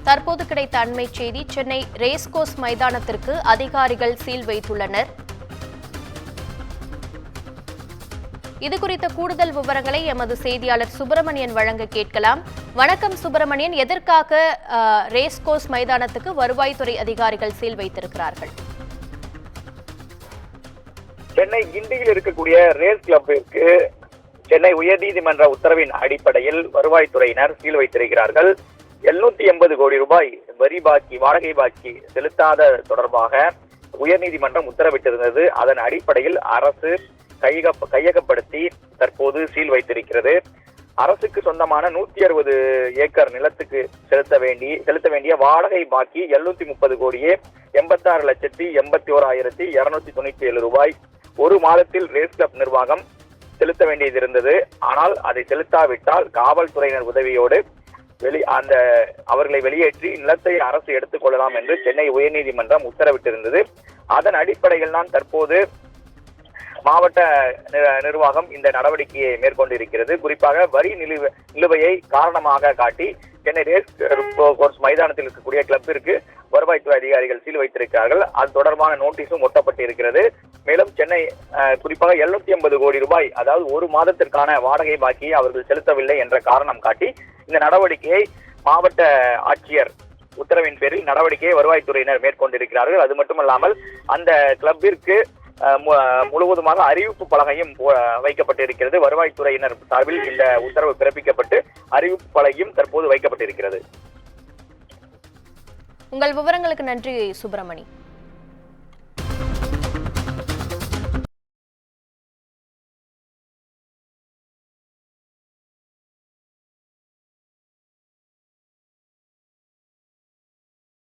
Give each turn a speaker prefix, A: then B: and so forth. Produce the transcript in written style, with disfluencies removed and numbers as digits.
A: தற்போது கிடைத்த அண்மை செய்தி. சென்னை ரேஸ்கோர்ஸ் மைதானத்திற்கு அதிகாரிகள் சீல் வைத்துள்ளனர். இதுகுறித்த கூடுதல் விவரங்களை எமது செய்தியாளர் சுப்பிரமணியன் வழங்க கேட்கலாம். வணக்கம் சுப்பிரமணியன், எதற்காக ரேஸ்கோர்ஸ் மைதானத்துக்கு வருவாய்த்துறை அதிகாரிகள் சீல் வைத்திருக்கிறார்கள்?
B: சென்னை கிண்டியில் இருக்கக்கூடிய ரேஸ் கிளப்பிற்கு சென்னை உயர்நீதிமன்ற உத்தரவின் அடிப்படையில் வருவாய்த்துறையினர் சீல் வைத்திருக்கிறார்கள். 780 கோடி ரூபாய் வரி பாக்கி, வாடகை பாக்கி செலுத்தாத தொடர்பாக உயர்நீதிமன்றம் உத்தரவிட்டிருந்தது. அதன் அடிப்படையில் அரசு கையகப்படுத்தி தற்போது சீல் வைத்திருக்கிறது. அரசுக்கு சொந்தமான 160 ஏக்கர் நிலத்துக்கு செலுத்த வேண்டிய வாடகை பாக்கி 730 கோடியே 86,81,297 ரூபாய் ஒரு மாதத்தில் ரேஸ் கிளப் நிர்வாகம் செலுத்த வேண்டியது இருந்தது. ஆனால் அதை செலுத்தாவிட்டால் காவல்துறையினர் உதவியோடு அவர்களை வெளியேற்றி நிலத்தை அரசு எடுத்துக் கொள்ளலாம் என்று சென்னை உயர்நீதிமன்றம் உத்தரவிட்டிருந்தது. அதன் அடிப்படையில் தான் தற்போது மாவட்ட நிர்வாகம் இந்த நடவடிக்கையை மேற்கொண்டிருக்கிறது. குறிப்பாக வரி நிலுவையை காரணமாக காட்டி சென்னை ரேஸ் கோர்ஸ் மைதானத்தில் இருக்கக்கூடிய கிளப்பிற்கு வருவாய்த்துறை அதிகாரிகள் சீல் வைத்திருக்கிறார்கள். அது தொடர்பான நோட்டீஸும் ஒட்டப்பட்டிருக்கிறது. மேலும் சென்னை குறிப்பாக 780 கோடி ரூபாய், அதாவது ஒரு மாதத்திற்கான வாடகை பாக்கியை அவர்கள் செலுத்தவில்லை என்ற காரணம் காட்டி இந்த நடவடிக்கையை மாவட்ட ஆட்சியர் உத்தரவின் பேரில் நடவடிக்கையை வருவாய்த்துறையினர் மேற்கொண்டிருக்கிறார்கள். அது மட்டுமல்லாமல் அந்த கிளப்பிற்கு முழுவதுமாக அறிவிப்பு பலகையும் வைக்கப்பட்டிருக்கிறது. வருவாய்த்துறையினர் சார்பில் இந்த உத்தரவு பிறப்பிக்கப்பட்டு அறிவிப்பு பலகையும் தற்போது வைக்கப்பட்டிருக்கிறது.
A: உங்கள் விவரங்களுக்கு நன்றி சுப்பிரமணி.